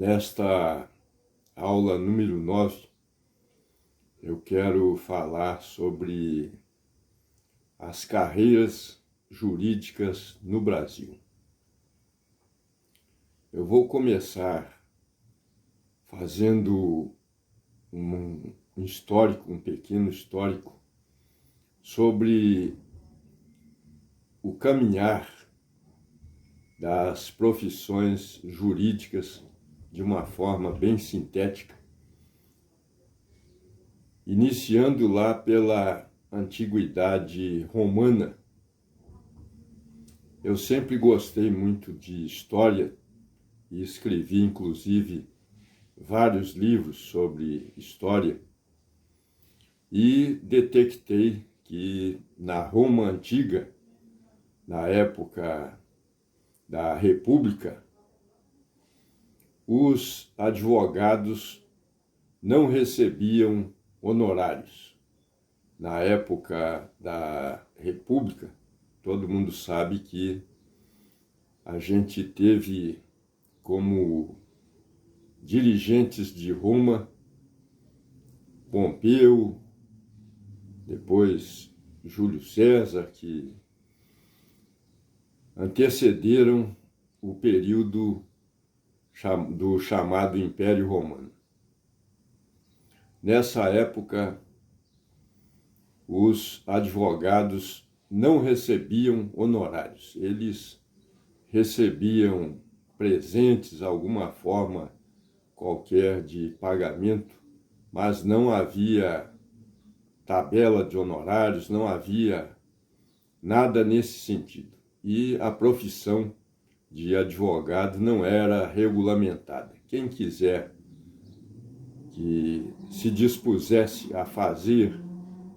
Nesta aula número 9, eu quero falar sobre as carreiras jurídicas no Brasil. Eu vou começar fazendo um histórico, um pequeno histórico, sobre o caminhar das profissões jurídicas de uma forma bem sintética, iniciando lá pela antiguidade romana. Eu sempre gostei muito de história e escrevi, inclusive, vários livros sobre história e detectei que na Roma Antiga, na época da República, os advogados não recebiam honorários. Na época da República, todo mundo sabe que a gente teve como dirigentes de Roma Pompeu, depois Júlio César, que antecederam o período do chamado Império Romano. Nessa época, os advogados não recebiam honorários. Eles recebiam presentes, alguma forma qualquer de pagamento, mas não havia tabela de honorários, não havia nada nesse sentido. E a profissão de advogado não era regulamentada. Quem quiser que se dispusesse a fazer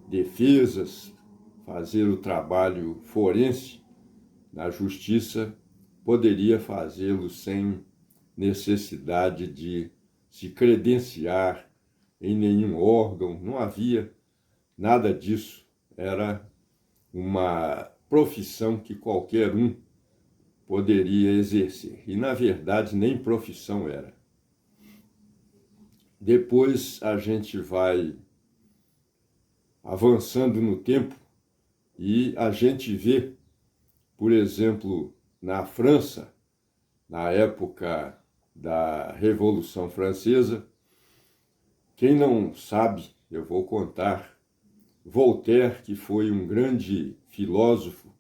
defesas, fazer o trabalho forense na justiça, poderia fazê-lo sem necessidade de se credenciar em nenhum órgão, não havia nada disso. Era uma profissão que qualquer um poderia exercer. E, na verdade, nem profissão era. Depois a gente vai avançando no tempo e a gente vê, por exemplo, na França, na época da Revolução Francesa, quem não sabe, eu vou contar, Voltaire, que foi um grande filósofo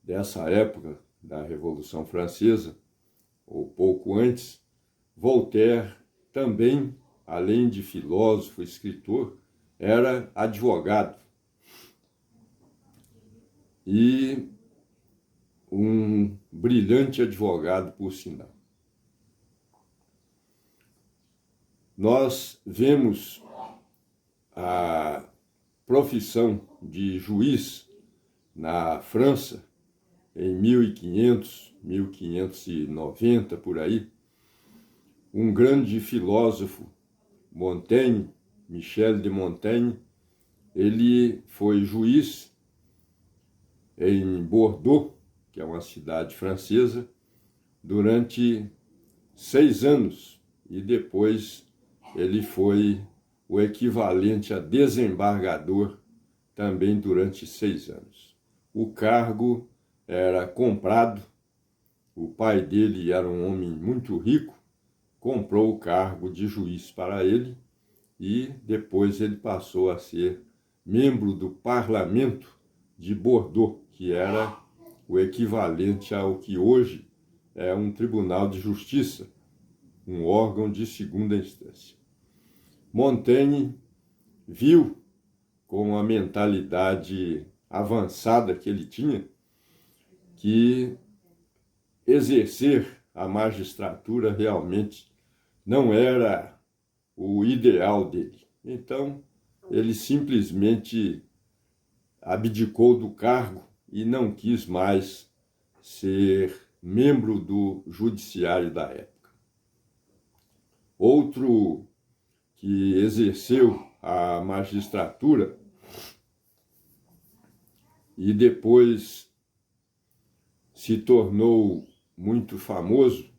dessa época da Revolução Francesa, ou pouco antes, Voltaire também, além de filósofo, escritor, era advogado. E um brilhante advogado, por sinal. Nós vemos a profissão de juiz na França em 1500, 1590, por aí. Um grande filósofo, Montaigne, Michel de Montaigne, ele foi juiz em Bordeaux, que é uma cidade francesa, durante 6 anos, e depois ele foi o equivalente a desembargador também durante 6 anos. O cargo era comprado, o pai dele era um homem muito rico, comprou o cargo de juiz para ele e depois ele passou a ser membro do parlamento de Bordeaux, que era o equivalente ao que hoje é um tribunal de justiça, um órgão de segunda instância. Montaigne viu, com a mentalidade avançada que ele tinha, que exercer a magistratura realmente não era o ideal dele. Então, ele simplesmente abdicou do cargo e não quis mais ser membro do judiciário da época. Outro que exerceu a magistratura e depois se tornou muito famoso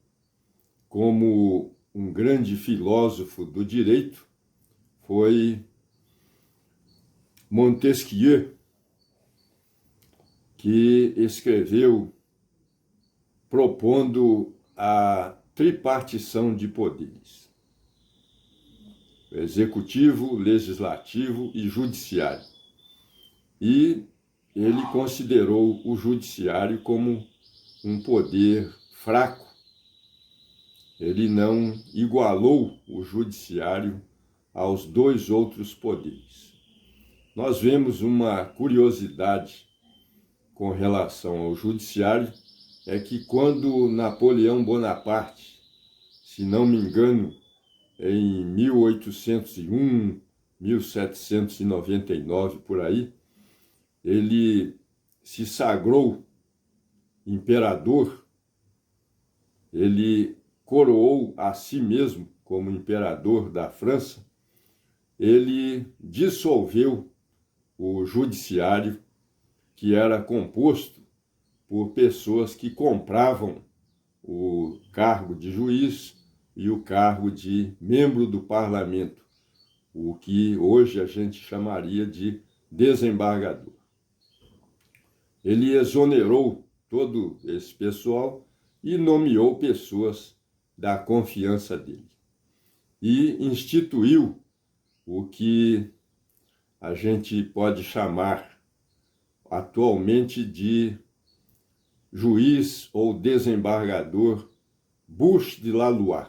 como um grande filósofo do direito foi Montesquieu, que escreveu propondo a tripartição de poderes: executivo, legislativo e judiciário. E ele considerou o judiciário como um poder fraco. Ele não igualou o judiciário aos dois outros poderes. Nós vemos uma curiosidade com relação ao judiciário, é que quando Napoleão Bonaparte, se não me engano, em 1801, 1799, por aí, ele se sagrou imperador, ele coroou a si mesmo como imperador da França, ele dissolveu o judiciário, que era composto por pessoas que compravam o cargo de juiz e o cargo de membro do parlamento, o que hoje a gente chamaria de desembargador. Ele exonerou todo esse pessoal e nomeou pessoas da confiança dele. E instituiu o que a gente pode chamar atualmente de juiz ou desembargador bouche de la loi,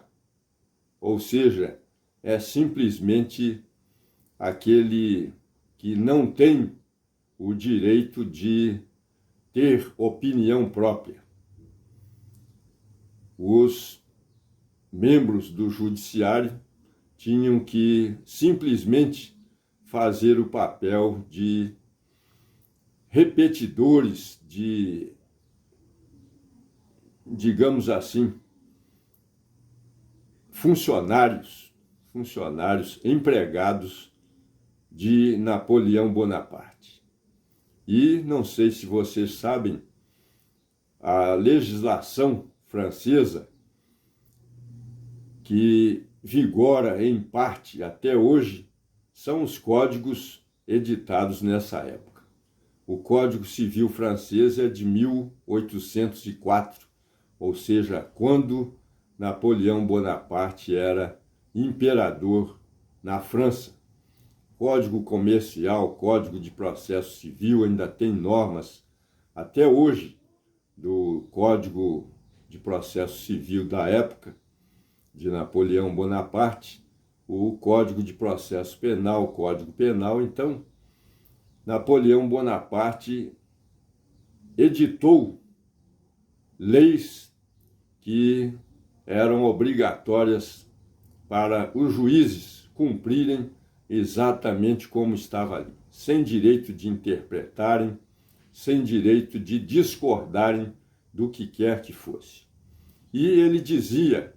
ou seja, é simplesmente aquele que não tem o direito de ter opinião própria. Os membros do judiciário tinham que simplesmente fazer o papel de repetidores, de, digamos assim, funcionários, empregados de Napoleão Bonaparte. E não sei se vocês sabem, a legislação francesa, que vigora em parte até hoje, são os códigos editados nessa época. O Código Civil francês é de 1804, ou seja, quando Napoleão Bonaparte era imperador na França. Código Comercial, Código de Processo Civil, ainda tem normas até hoje do Código de Processo Civil da época de Napoleão Bonaparte, o Código de Processo Penal, o Código Penal. Então, Napoleão Bonaparte editou leis que eram obrigatórias para os juízes cumprirem exatamente como estava ali, sem direito de interpretarem, sem direito de discordarem do que quer que fosse. E ele dizia,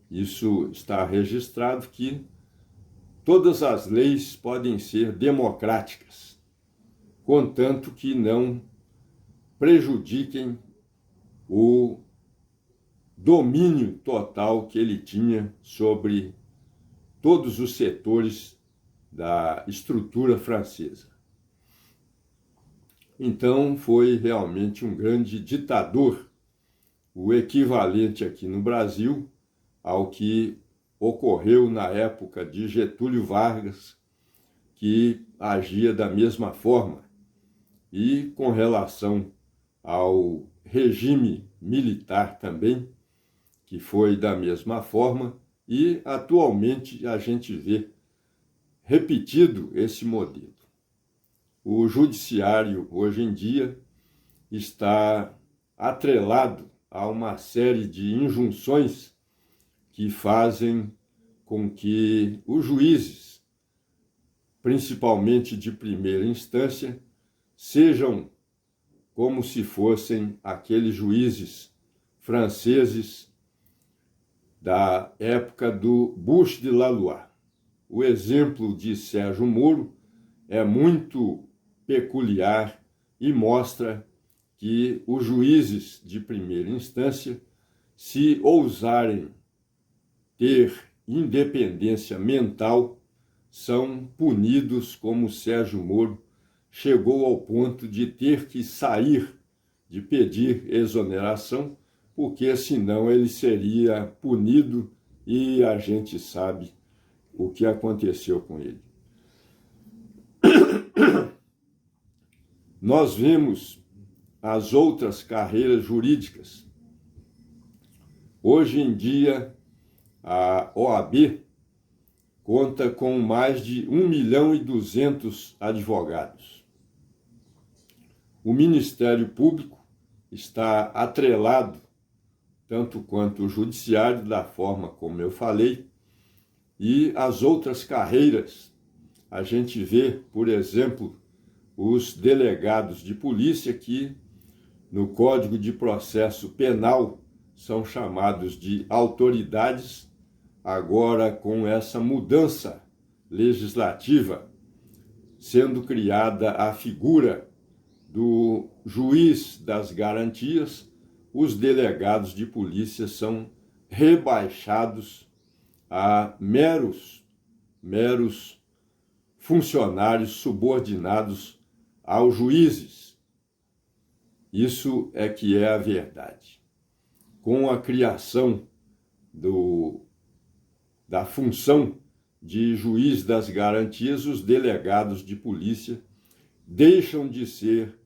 isso está registrado, que todas as leis podem ser democráticas, contanto que não prejudiquem o domínio total que ele tinha sobre todos os setores da estrutura francesa. Então, foi realmente um grande ditador, o equivalente aqui no Brasil ao que ocorreu na época de Getúlio Vargas, que agia da mesma forma. E com relação ao regime militar também, que foi da mesma forma, e atualmente a gente vê repetido esse modelo. O judiciário, hoje em dia, está atrelado a uma série de injunções que fazem com que os juízes, principalmente de primeira instância, sejam como se fossem aqueles juízes franceses da época do bouche de la loi. O exemplo de Sérgio Moro é muito peculiar e mostra que os juízes de primeira instância, se ousarem ter independência mental são punidos, como Sérgio Moro chegou ao ponto de ter que sair, de pedir exoneração, porque senão ele seria punido e a gente sabe o que aconteceu com ele. Nós vemos as outras carreiras jurídicas. Hoje em dia, a OAB conta com mais de 1.200.000 advogados. O Ministério Público está atrelado, tanto quanto o Judiciário, da forma como eu falei, e as outras carreiras. A gente vê, por exemplo, os delegados de polícia que, no Código de Processo Penal, são chamados de autoridades. Agora, com essa mudança legislativa, sendo criada a figura do juiz das garantias, os delegados de polícia são rebaixados a meros funcionários subordinados aos juízes. Isso é que é a verdade. Com a criação da função de juiz das garantias, os delegados de polícia deixam de ser,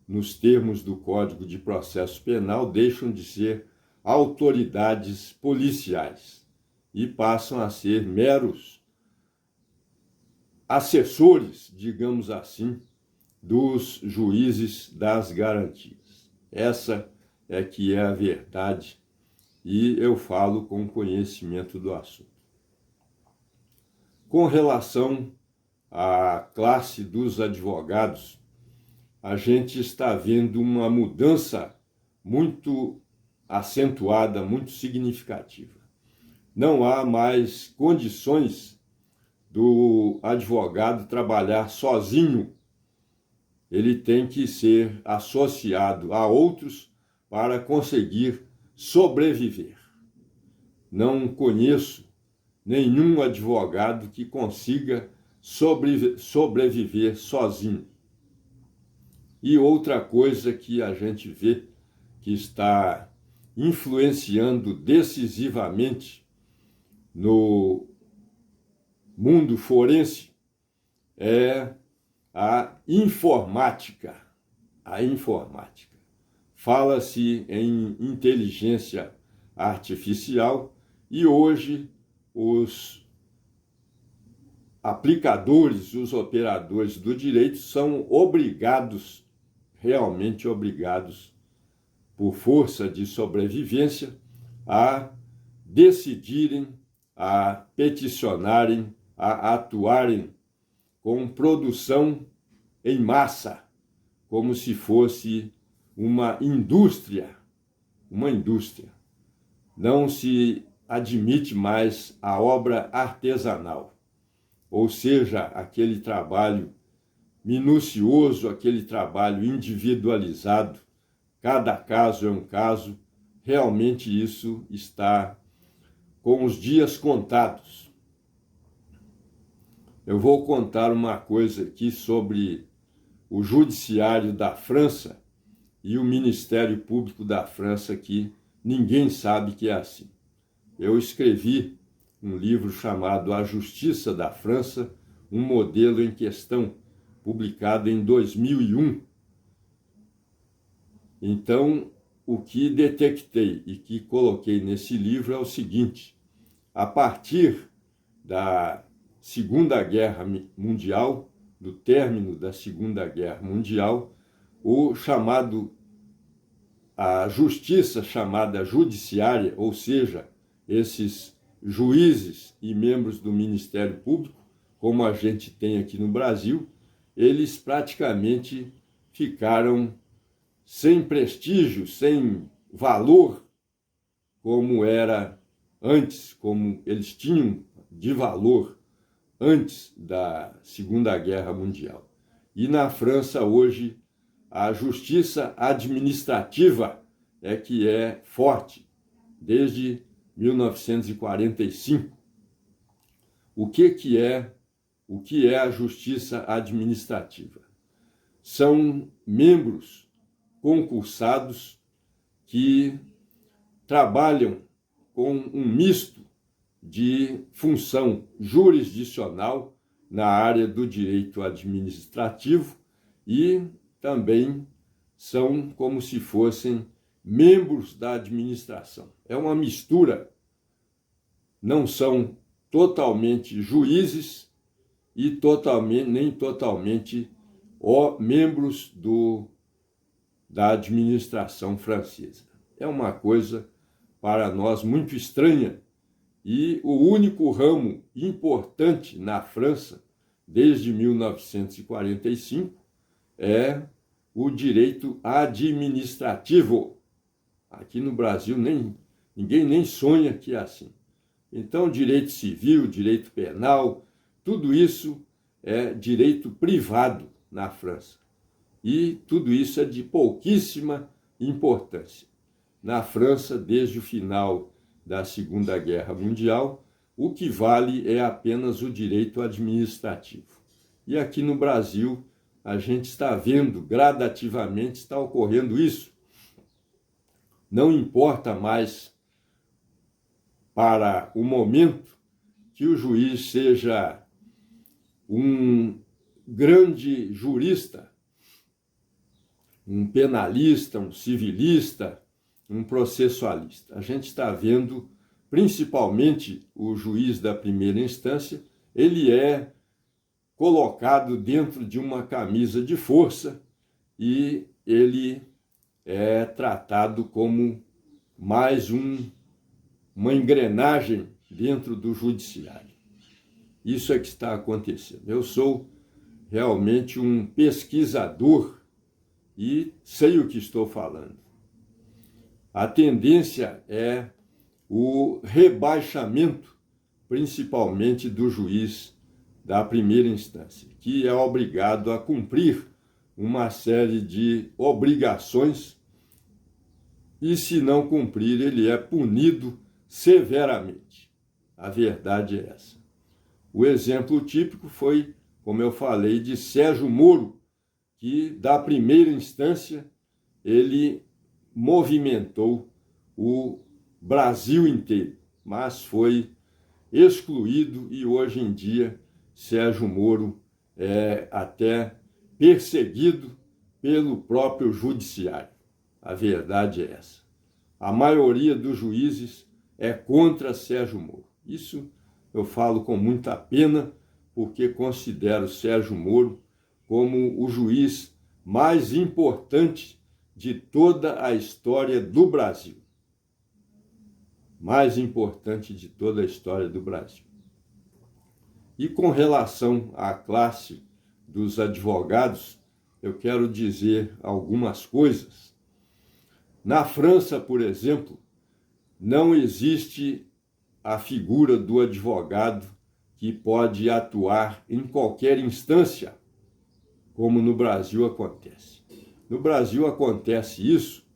nos termos do Código de Processo Penal, deixam de ser autoridades policiais e passam a ser meros assessores, digamos assim, dos juízes das garantias. Essa é que é a verdade e eu falo com conhecimento do assunto. Com relação à classe dos advogados, a gente está vendo uma mudança muito acentuada, muito significativa. Não há mais condições do advogado trabalhar sozinho. Ele tem que ser associado a outros para conseguir sobreviver. Não conheço nenhum advogado que consiga sobreviver sozinho. E outra coisa que a gente vê que está influenciando decisivamente no mundo forense é a informática. A informática. Fala-se em inteligência artificial e hoje os aplicadores, os operadores do direito são obrigados, realmente obrigados, por força de sobrevivência, a decidirem, a peticionarem, a atuarem com produção em massa, como se fosse uma indústria. Uma indústria. Não se admite mais a obra artesanal, ou seja, aquele trabalho minucioso, aquele trabalho individualizado, cada caso é um caso. Realmente isso está com os dias contados. Eu vou contar uma coisa aqui sobre o Judiciário da França e o Ministério Público da França, que ninguém sabe que é assim. Eu escrevi um livro chamado A Justiça da França, um modelo em questão, publicado em 2001. Então, o que detectei e que coloquei nesse livro é o seguinte: a partir da Segunda Guerra Mundial, do término da Segunda Guerra Mundial, a justiça chamada judiciária, ou seja, esses juízes e membros do Ministério Público, como a gente tem aqui no Brasil, eles praticamente ficaram sem prestígio, sem valor, como era antes, como eles tinham de valor antes da Segunda Guerra Mundial. E na França, hoje, a justiça administrativa é que é forte, desde 1945. O que é a justiça administrativa? São membros concursados que trabalham com um misto de função jurisdicional na área do direito administrativo e também são como se fossem membros da administração. É uma mistura, não são totalmente juízes e nem totalmente membros da administração francesa. É uma coisa para nós muito estranha e o único ramo importante na França desde 1945 é o direito administrativo. Aqui no Brasil ninguém nem sonha que é assim. Então, direito civil, direito penal, tudo isso é direito privado na França. E tudo isso é de pouquíssima importância. Na França, desde o final da Segunda Guerra Mundial, o que vale é apenas o direito administrativo. E aqui no Brasil, a gente está vendo gradativamente, está ocorrendo isso. Não importa mais para o momento que o juiz seja um grande jurista, um penalista, um civilista, um processualista. A gente está vendo, principalmente o juiz da primeira instância, ele é colocado dentro de uma camisa de força e ele é tratado como mais uma engrenagem dentro do judiciário. Isso é que está acontecendo. Eu sou realmente um pesquisador e sei o que estou falando. A tendência é o rebaixamento, principalmente do juiz da primeira instância, que é obrigado a cumprir uma série de obrigações e, se não cumprir, ele é punido severamente. A verdade é essa. O exemplo típico foi, como eu falei, de Sérgio Moro, que da primeira instância ele movimentou o Brasil inteiro, mas foi excluído e hoje em dia Sérgio Moro é até perseguido pelo próprio judiciário. A verdade é essa. A maioria dos juízes é contra Sérgio Moro. Isso eu falo com muita pena, porque considero Sérgio Moro como o juiz mais importante de toda a história do Brasil. Mais importante de toda a história do Brasil. E com relação à classe dos advogados, eu quero dizer algumas coisas. Na França, por exemplo, não existe a figura do advogado que pode atuar em qualquer instância, como no Brasil acontece. No Brasil acontece isso,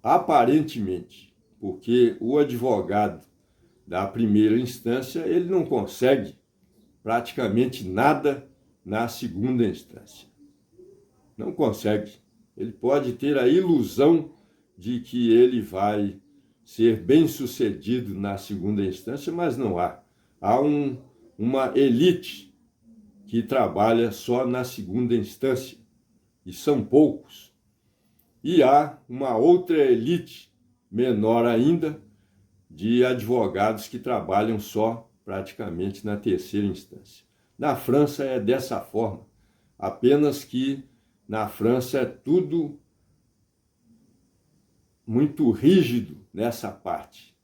aparentemente, porque o advogado da primeira instância, ele não consegue praticamente nada na segunda instância. Não consegue. Ele pode ter a ilusão de que ele vai ser bem-sucedido na segunda instância, mas não há. Há uma elite que trabalha só na segunda instância, e são poucos. E há uma outra elite, menor ainda, de advogados que trabalham só praticamente na terceira instância. Na França é dessa forma, apenas que na França é tudo muito rígido nessa parte.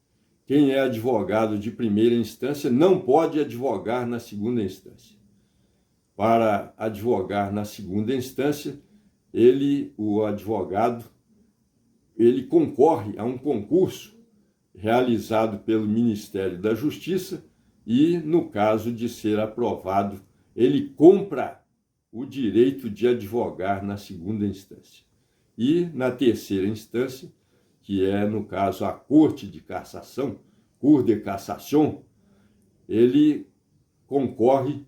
Quem é advogado de primeira instância não pode advogar na segunda instância. Para advogar na segunda instância, o advogado, ele concorre a um concurso realizado pelo Ministério da Justiça e, no caso de ser aprovado, ele compra o direito de advogar na segunda instância. E na terceira instância, que é, no caso, a Corte de Cassação, Cour de Cassation, ele concorre,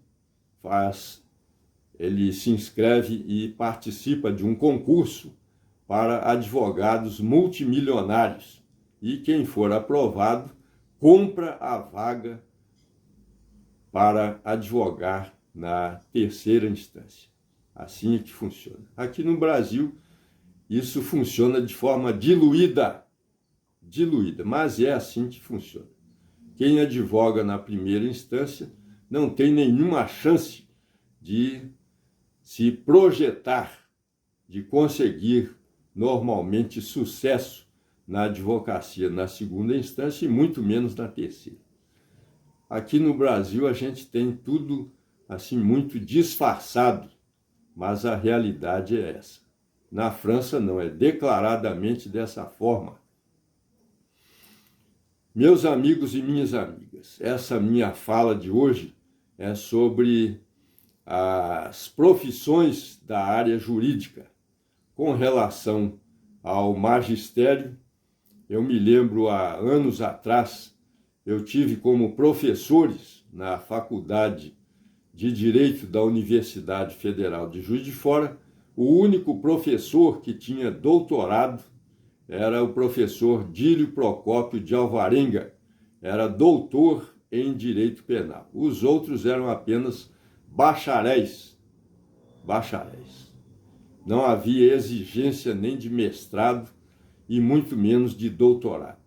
ele se inscreve e participa de um concurso para advogados multimilionários. E quem for aprovado, compra a vaga para advogar na terceira instância. Assim é que funciona. Aqui no Brasil, isso funciona de forma diluída, mas é assim que funciona. Quem advoga na primeira instância não tem nenhuma chance de se projetar, de conseguir normalmente sucesso na advocacia na segunda instância e muito menos na terceira. Aqui no Brasil a gente tem tudo assim muito disfarçado, mas a realidade é essa. Na França não, é declaradamente dessa forma. Meus amigos e minhas amigas, essa minha fala de hoje é sobre as profissões da área jurídica. Com relação ao magistério, eu me lembro há anos atrás, eu tive como professores na Faculdade de Direito da Universidade Federal de Juiz de Fora, o único professor que tinha doutorado era o professor Dílio Procópio de Alvarenga, era doutor em Direito Penal. Os outros eram apenas bacharéis. Não havia exigência nem de mestrado e muito menos de doutorado.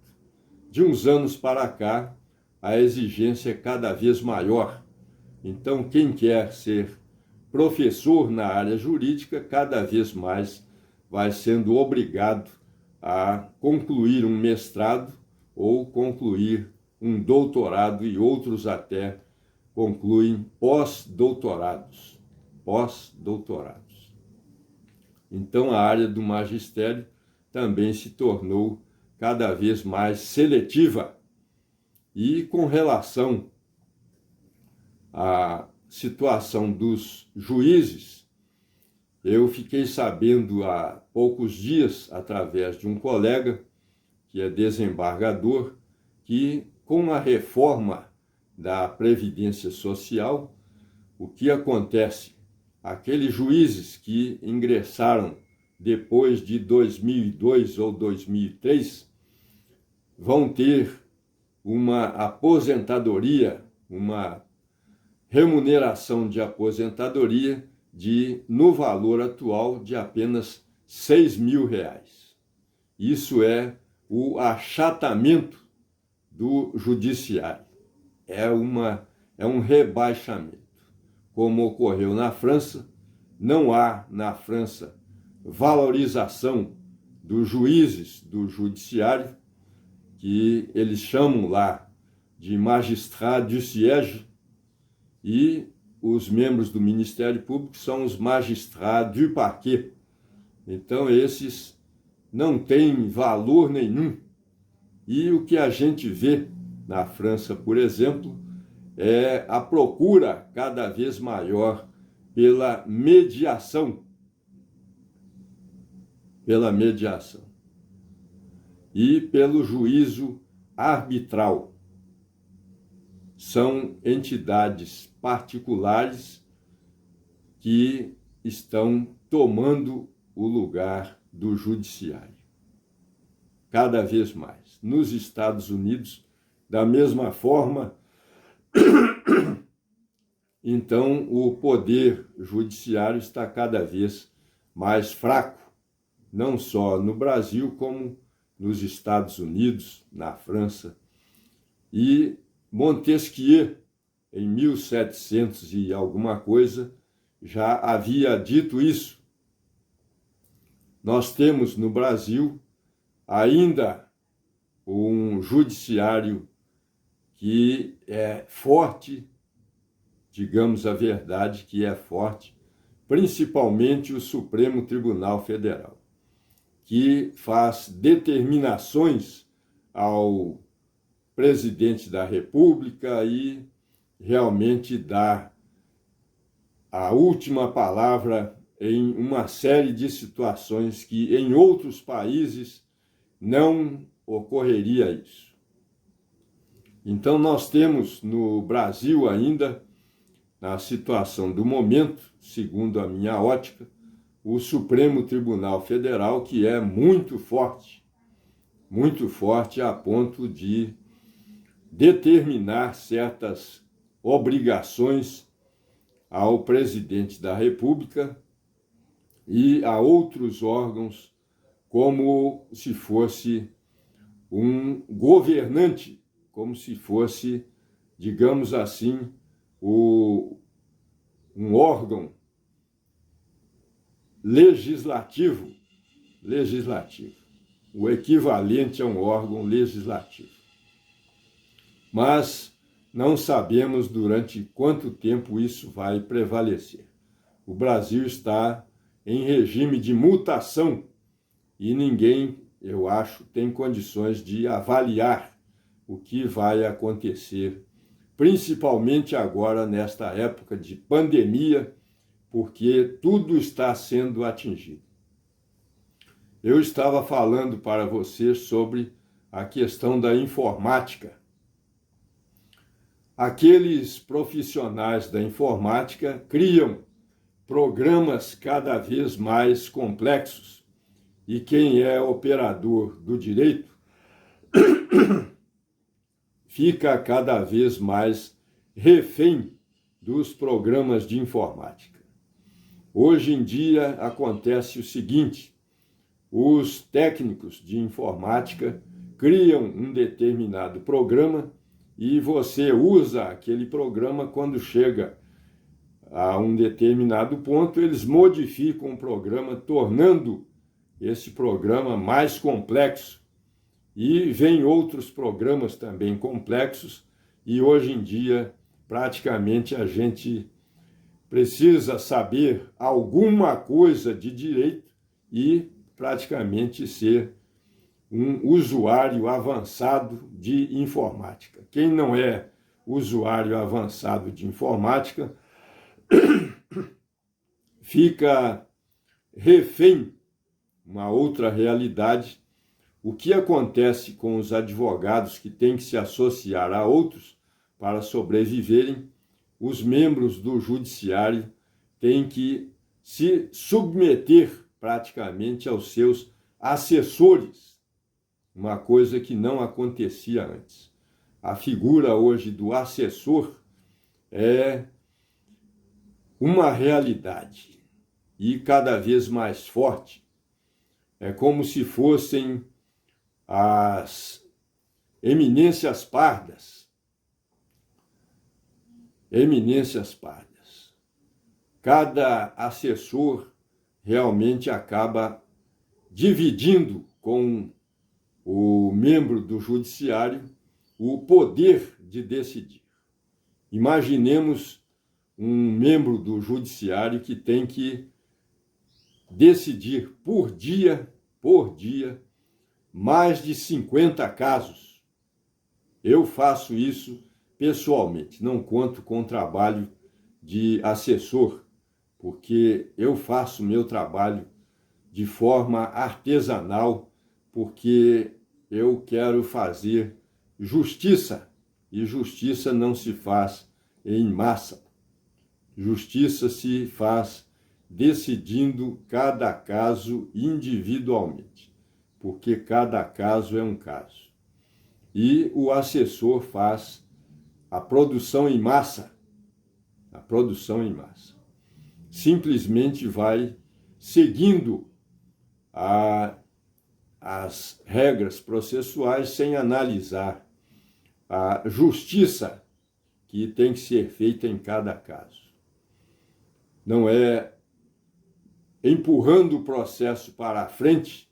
De uns anos para cá, a exigência é cada vez maior. Então, quem quer ser professor na área jurídica, cada vez mais vai sendo obrigado a concluir um mestrado ou concluir um doutorado, e outros até concluem pós-doutorados. Então, a área do magistério também se tornou cada vez mais seletiva. E com relação à situação dos juízes, eu fiquei sabendo há poucos dias, através de um colega, que é desembargador, que com a reforma da Previdência Social, o que acontece? Aqueles juízes que ingressaram depois de 2002 ou 2003 vão ter uma aposentadoria, uma remuneração de aposentadoria no valor atual de apenas R$6.000. Isso é o achatamento do judiciário, é um rebaixamento. Como ocorreu na França, não há na França valorização dos juízes do judiciário, que eles chamam lá de magistrat du siège, e os membros do Ministério Público são os magistrats du parquet. Então, esses não têm valor nenhum. E o que a gente vê na França, por exemplo, é a procura cada vez maior pela mediação. E pelo juízo arbitral. São entidades particulares que estão tomando o lugar do judiciário. Cada vez mais. Nos Estados Unidos, da mesma forma, então o poder judiciário está cada vez mais fraco, não só no Brasil, como nos Estados Unidos, na França. E Montesquieu, em 1700 e alguma coisa, já havia dito isso. Nós temos no Brasil ainda um judiciário que é forte, digamos a verdade, que é forte, principalmente o Supremo Tribunal Federal, que faz determinações ao presidente da República e realmente dá a última palavra em uma série de situações que em outros países não ocorreria isso. Então nós temos no Brasil ainda, na situação do momento, segundo a minha ótica, o Supremo Tribunal Federal, que é muito forte a ponto de determinar certas obrigações ao presidente da República e a outros órgãos, como se fosse um governante, como se fosse, digamos assim, um órgão legislativo, o equivalente a um órgão legislativo. Mas não sabemos durante quanto tempo isso vai prevalecer. O Brasil está em regime de mutação e ninguém, eu acho, tem condições de avaliar o que vai acontecer, principalmente agora nesta época de pandemia, porque tudo está sendo atingido. Eu estava falando para você sobre a questão da informática. Aqueles profissionais da informática criam programas cada vez mais complexos e quem é operador do direito fica cada vez mais refém dos programas de informática. Hoje em dia acontece o seguinte: os técnicos de informática criam um determinado programa e você usa aquele programa. Quando chega a um determinado ponto, eles modificam o programa, tornando esse programa mais complexo. E vem outros programas também complexos, e hoje em dia praticamente a gente precisa saber alguma coisa de direito e praticamente ser um usuário avançado de informática. Quem não é usuário avançado de informática fica refém, uma outra realidade. O que acontece com os advogados que têm que se associar a outros para sobreviverem? Os membros do judiciário têm que se submeter praticamente aos seus assessores, uma coisa que não acontecia antes. A figura hoje do assessor é uma realidade e cada vez mais forte. É como se fossem as eminências pardas. Cada assessor realmente acaba dividindo com o membro do judiciário o poder de decidir. Imaginemos um membro do judiciário que tem que decidir por dia, mais de 50 casos. Eu faço isso pessoalmente, não conto com o trabalho de assessor, porque eu faço meu trabalho de forma artesanal, porque eu quero fazer justiça, e justiça não se faz em massa. Justiça se faz decidindo cada caso individualmente, porque cada caso é um caso. E o assessor faz a produção em massa. Simplesmente vai seguindo as regras processuais sem analisar a justiça que tem que ser feita em cada caso. Não é empurrando o processo para a frente,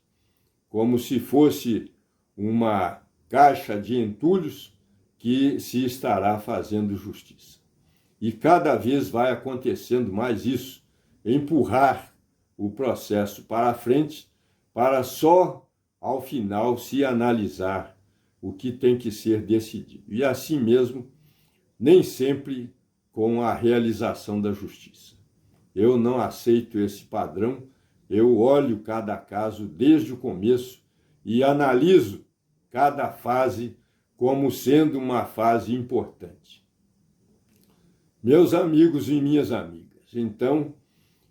como se fosse uma caixa de entulhos, que se estará fazendo justiça. E cada vez vai acontecendo mais isso, empurrar o processo para a frente, para só ao final se analisar o que tem que ser decidido. E assim mesmo, nem sempre com a realização da justiça. Eu não aceito esse padrão, eu olho cada caso desde o começo e analiso cada fase como sendo uma fase importante. Meus amigos e minhas amigas, então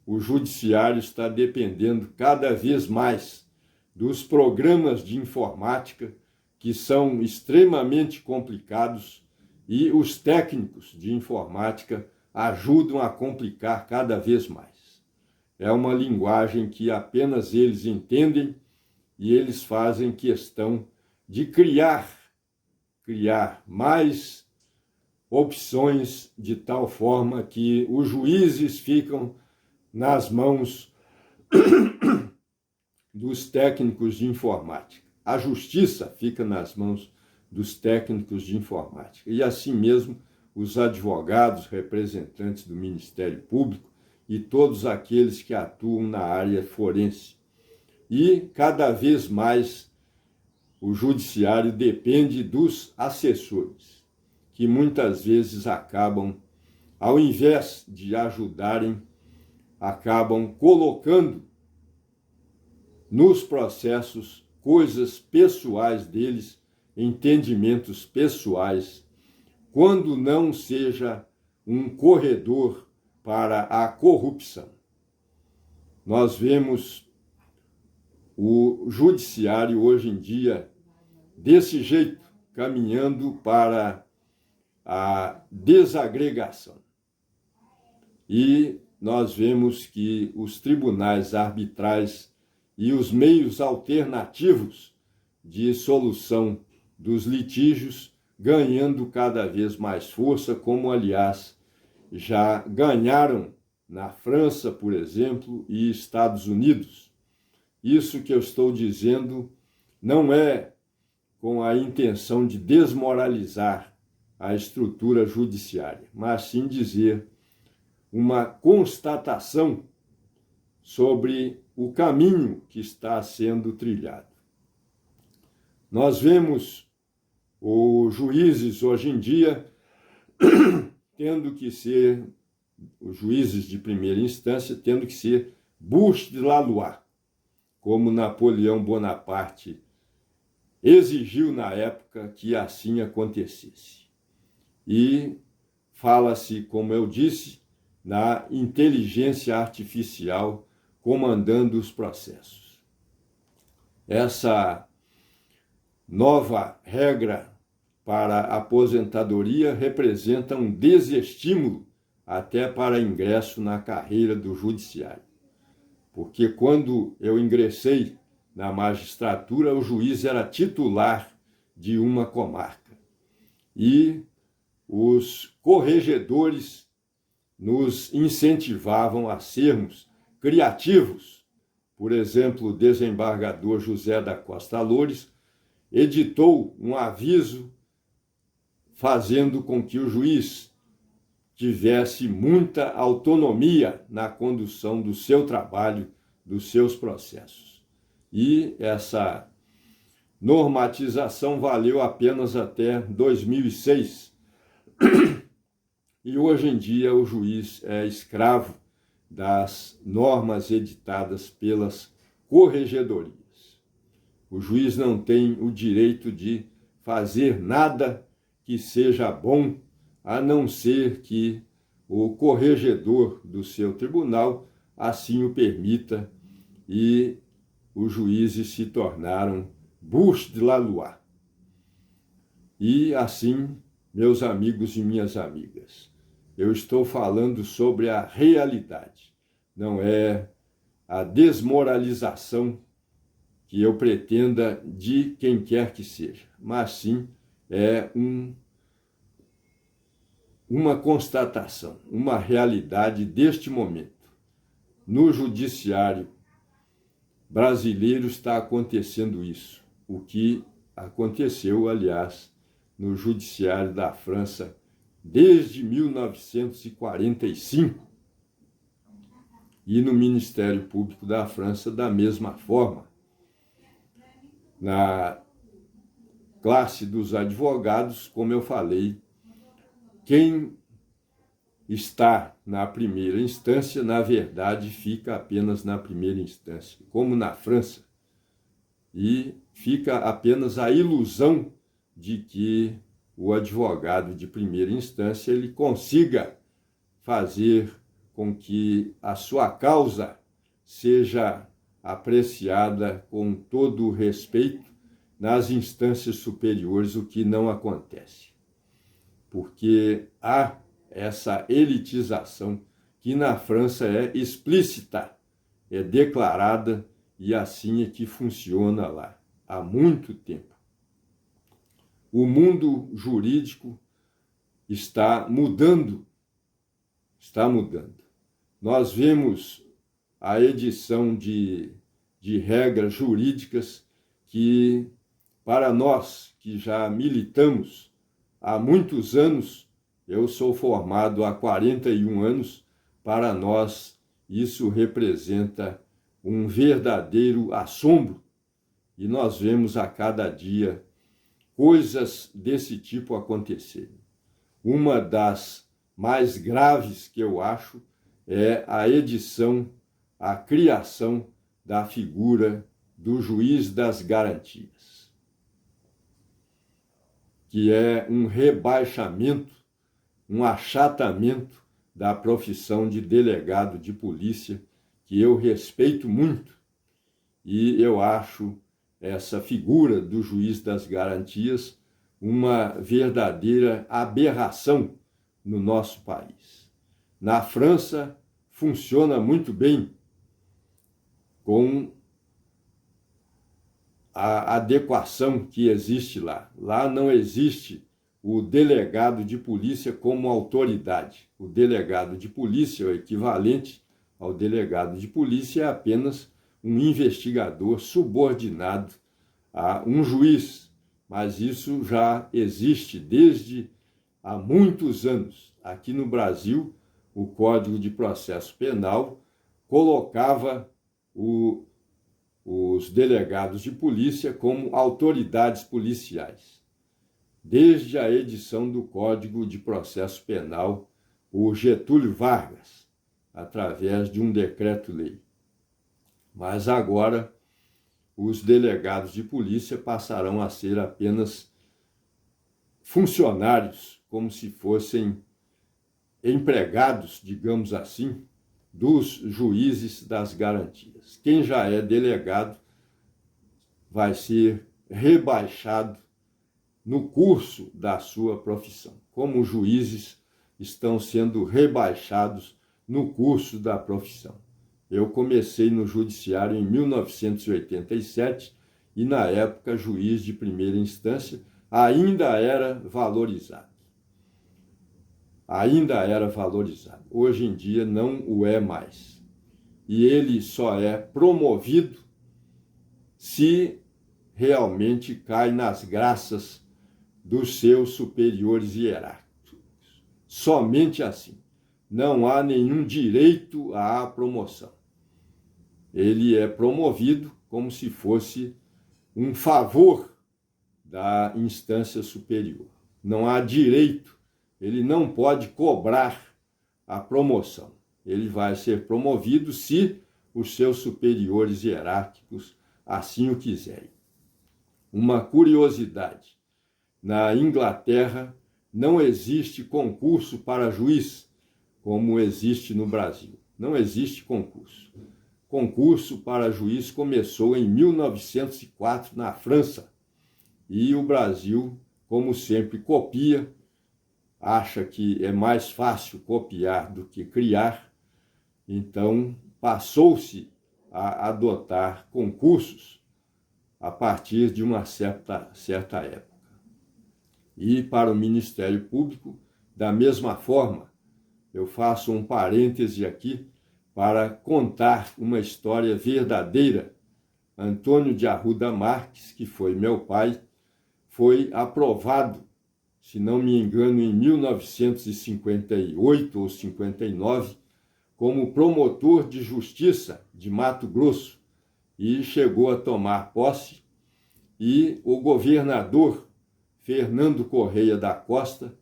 o judiciário está dependendo cada vez mais dos programas de informática, que são extremamente complicados, e os técnicos de informática ajudam a complicar cada vez mais. É uma linguagem que apenas eles entendem e eles fazem questão de criar mais opções de tal forma que os juízes ficam nas mãos dos técnicos de informática. A justiça fica nas mãos dos técnicos de informática. E assim mesmo, os advogados, representantes do Ministério Público e todos aqueles que atuam na área forense. E cada vez mais o judiciário depende dos assessores, que muitas vezes acabam, ao invés de ajudarem, acabam colocando nos processos coisas pessoais deles, entendimentos pessoais, quando não seja um corredor para a corrupção. Nós vemos o judiciário hoje em dia desse jeito, caminhando para a desagregação. E nós vemos que os tribunais arbitrais e os meios alternativos de solução dos litígios ganhando cada vez mais força, como, aliás, já ganharam na França, por exemplo, e Estados Unidos. Isso que eu estou dizendo não é com a intenção de desmoralizar a estrutura judiciária, mas sim dizer uma constatação sobre o caminho que está sendo trilhado. Nós vemos os juízes hoje em dia tendo que ser, os juízes de primeira instância tendo que ser bouche de la loi, como Napoleão Bonaparte exigiu na época que assim acontecesse. E fala-se, como eu disse, na inteligência artificial comandando os processos. Essa nova regra para a aposentadoria representa um desestímulo até para ingresso na carreira do judiciário. Porque quando eu ingressei na magistratura, o juiz era titular de uma comarca. E os corregedores nos incentivavam a sermos criativos. Por exemplo, o desembargador José da Costa Loures editou um aviso fazendo com que o juiz tivesse muita autonomia na condução do seu trabalho, dos seus processos. E essa normatização valeu apenas até 2006. E hoje em dia o juiz é escravo das normas editadas pelas corregedorias. O juiz não tem o direito de fazer nada que seja bom, a não ser que o corregedor do seu tribunal assim o permita, e os juízes se tornaram bouche de la loi. E assim, meus amigos e minhas amigas, eu estou falando sobre a realidade, não é a desmoralização que eu pretenda de quem quer que seja, mas sim é uma constatação, uma realidade deste momento. No judiciário brasileiro está acontecendo isso, o que aconteceu, aliás, no judiciário da França desde 1945 e no Ministério Público da França da mesma forma. Na classe dos advogados, como eu falei, quem está na primeira instância, na verdade, fica apenas na primeira instância, como na França, e fica apenas a ilusão de que o advogado de primeira instância ele consiga fazer com que a sua causa seja apreciada com todo o respeito nas instâncias superiores, o que não acontece. Porque há essa elitização que na França é explícita, é declarada, e assim é que funciona lá há muito tempo. O mundo jurídico está mudando. Nós vemos a edição de regras jurídicas que, para nós que já militamos há muitos anos, eu sou formado há 41 anos, para nós isso representa um verdadeiro assombro, e nós vemos a cada dia coisas desse tipo acontecerem. Uma das mais graves que eu acho é a edição, a criação da figura do juiz das garantias, que é um rebaixamento, um achatamento da profissão de delegado de polícia, que eu respeito muito, e eu acho essa figura do juiz das garantias uma verdadeira aberração no nosso país. Na França, funciona muito bem com a adequação que existe lá. Lá não existe o delegado de polícia como autoridade. O delegado de polícia, o equivalente ao delegado de polícia, é apenas um investigador subordinado a um juiz. Mas isso já existe desde há muitos anos. Aqui no Brasil, o Código de Processo Penal colocava os delegados de polícia como autoridades policiais. Desde a edição do Código de Processo Penal, o Getúlio Vargas, através de um decreto-lei. Mas agora, os delegados de polícia passarão a ser apenas funcionários, como se fossem empregados, digamos assim, dos juízes das garantias. Quem já é delegado vai ser rebaixado no curso da sua profissão, como os juízes estão sendo rebaixados no curso da profissão. Eu comecei no judiciário em 1987 e, na época, juiz de primeira instância ainda era valorizado. Hoje em dia não o é mais. E ele só é promovido se realmente cai nas graças dos seus superiores hierárquicos. Somente assim. Não há nenhum direito à promoção. Ele é promovido como se fosse um favor da instância superior. Não há direito, ele não pode cobrar a promoção. Ele vai ser promovido se os seus superiores hierárquicos assim o quiserem. Uma curiosidade: na Inglaterra não existe concurso para juiz, como existe no Brasil. Não existe concurso. Concurso para juiz começou em 1904 na França. E o Brasil, como sempre, copia, acha que é mais fácil copiar do que criar. Então, passou-se a adotar concursos a partir de uma certa época. E para o Ministério Público, da mesma forma, eu faço um parêntese aqui para contar uma história verdadeira. Antônio de Arruda Marques, que foi meu pai, foi aprovado, se não me engano, em 1958 ou 59, como promotor de justiça de Mato Grosso, e chegou a tomar posse, e o governador Fernando Correia da Costa,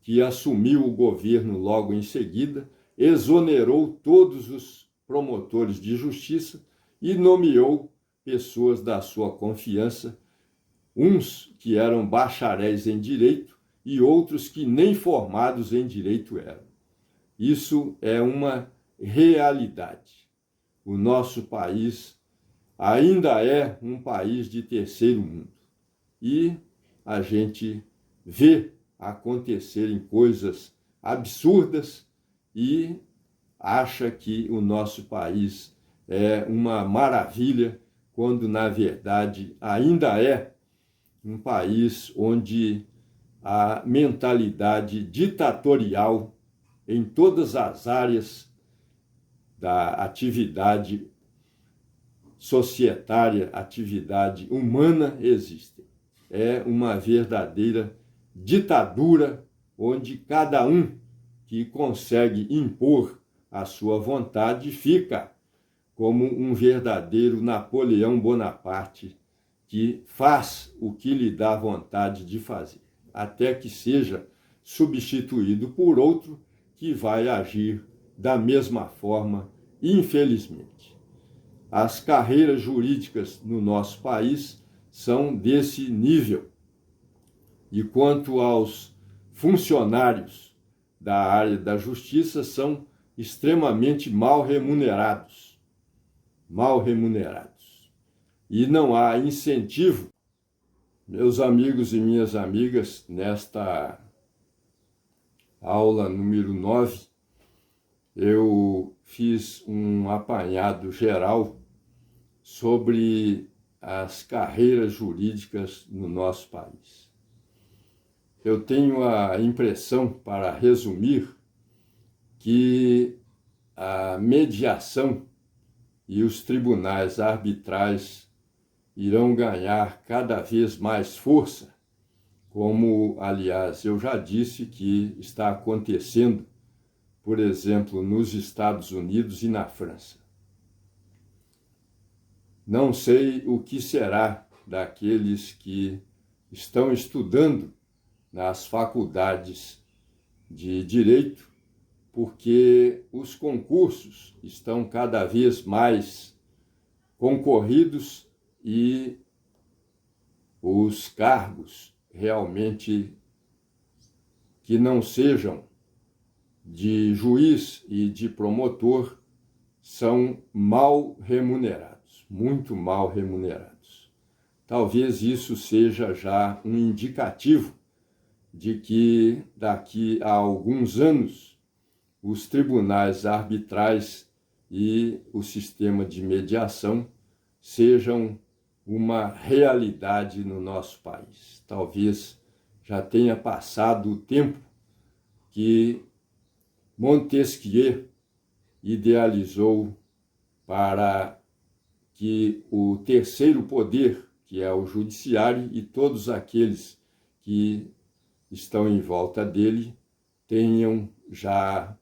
que assumiu o governo logo em seguida, exonerou todos os promotores de justiça e nomeou pessoas da sua confiança, uns que eram bacharéis em direito e outros que nem formados em direito eram. Isso é uma realidade. O nosso país ainda é um país de terceiro mundo. E a gente vê acontecerem coisas absurdas e acha que o nosso país é uma maravilha, quando na verdade ainda é um país onde a mentalidade ditatorial em todas as áreas da atividade societária, atividade humana existem. É uma verdadeira ditadura onde cada um que consegue impor a sua vontade fica como um verdadeiro Napoleão Bonaparte, que faz o que lhe dá vontade de fazer, até que seja substituído por outro que vai agir da mesma forma, infelizmente. As carreiras jurídicas no nosso país são desse nível. E quanto aos funcionários da área da justiça, são extremamente mal remunerados. Mal remunerados. E não há incentivo. Meus amigos e minhas amigas, nesta aula número 9, eu fiz um apanhado geral sobre as carreiras jurídicas no nosso país. Eu tenho a impressão, para resumir, que a mediação e os tribunais arbitrais irão ganhar cada vez mais força, como, aliás, eu já disse que está acontecendo, por exemplo, nos Estados Unidos e na França. Não sei o que será daqueles que estão estudando nas faculdades de direito, porque os concursos estão cada vez mais concorridos e os cargos realmente que não sejam de juiz e de promotor são mal remunerados, muito mal remunerados. Talvez isso seja já um indicativo de que daqui a alguns anos os tribunais arbitrais e o sistema de mediação sejam uma realidade no nosso país. Talvez já tenha passado o tempo que Montesquieu idealizou para que o terceiro poder, que é o judiciário, e todos aqueles que estão em volta dele tenham já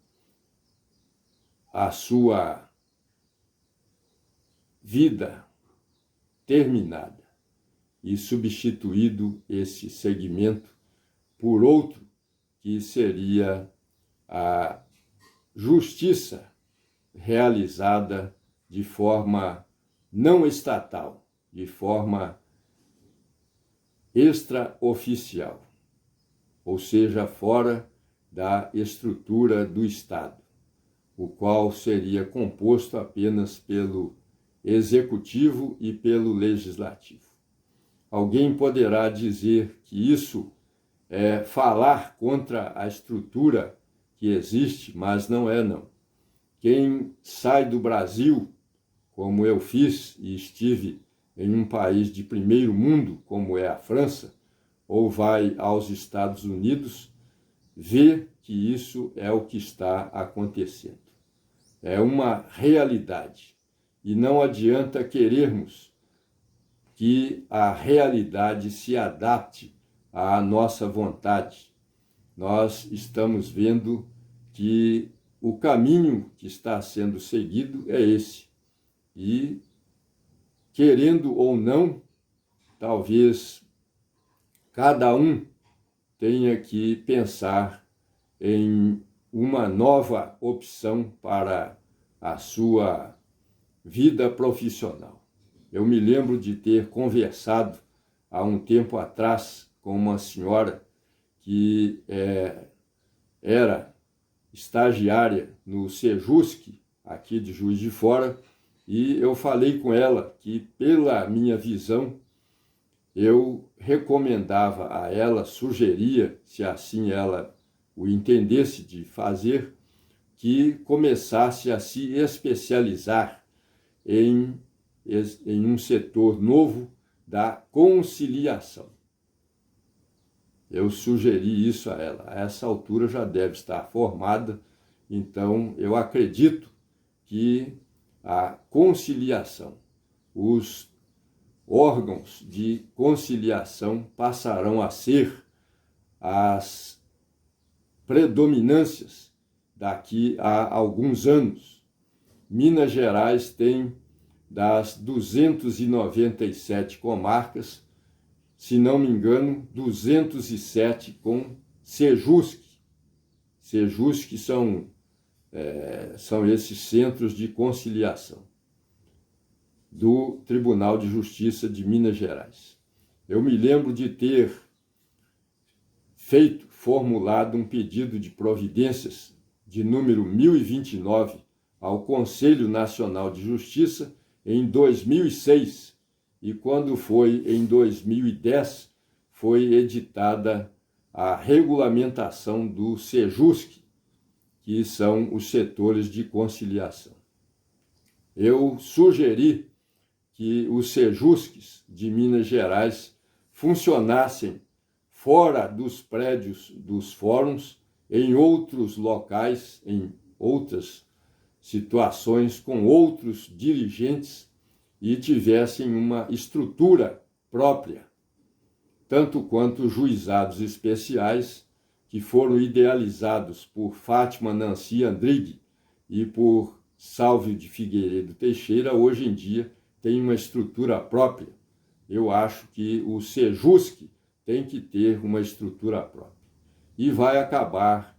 a sua vida terminada e substituído esse segmento por outro que seria a justiça realizada de forma não estatal, de forma extraoficial, ou seja, fora da estrutura do Estado, o qual seria composto apenas pelo executivo e pelo legislativo. Alguém poderá dizer que isso é falar contra a estrutura que existe, mas não é, não. Quem sai do Brasil, como eu fiz e estive em um país de primeiro mundo, como é a França, ou vai aos Estados Unidos, vê que isso é o que está acontecendo. É uma realidade. E não adianta querermos que a realidade se adapte à nossa vontade. Nós estamos vendo que o caminho que está sendo seguido é esse. E, querendo ou não, talvez cada um tenha que pensar em uma nova opção para a sua vida profissional. Eu me lembro de ter conversado há um tempo atrás com uma senhora que era estagiária no Sejusc, aqui de Juiz de Fora, e eu falei com ela que, pela minha visão, eu recomendava a ela, sugeria, se assim ela o entendesse de fazer, que começasse a se especializar em um setor novo da conciliação. Eu sugeri isso a ela. A essa altura já deve estar formada, então eu acredito que a conciliação, os órgãos de conciliação passarão a ser as predominâncias daqui a alguns anos. Minas Gerais tem, das 297 comarcas, se não me engano, 207 com Sejusc. Sejusc são esses centros de conciliação do Tribunal de Justiça de Minas Gerais. Eu me lembro de ter formulado um pedido de providências de número 1029 ao Conselho Nacional de Justiça em 2006, e quando foi em 2010, foi editada a regulamentação do Sejusc, que são os setores de conciliação. Eu sugeri que os Sejuscs de Minas Gerais funcionassem fora dos prédios dos fóruns, em outros locais, em outras situações, com outros dirigentes, e tivessem uma estrutura própria, tanto quanto os juizados especiais, que foram idealizados por Fátima Nancy Andrighi e por Sálvio de Figueiredo Teixeira, hoje em dia tem uma estrutura própria. Eu acho que o Sejusc tem que ter uma estrutura própria. E vai acabar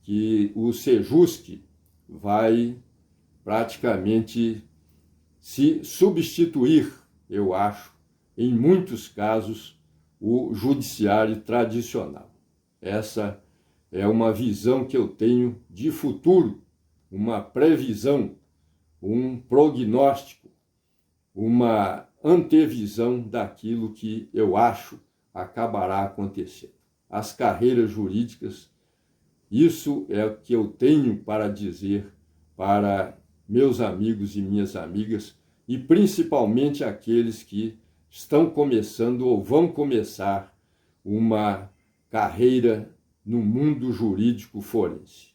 que o Sejusc vai praticamente se substituir, eu acho, em muitos casos, o judiciário tradicional. Essa é uma visão que eu tenho de futuro, uma previsão, um prognóstico, uma antevisão daquilo que eu acho acabará acontecendo. As carreiras jurídicas, isso é o que eu tenho para dizer para meus amigos e minhas amigas, e principalmente aqueles que estão começando ou vão começar uma carreira no mundo jurídico forense.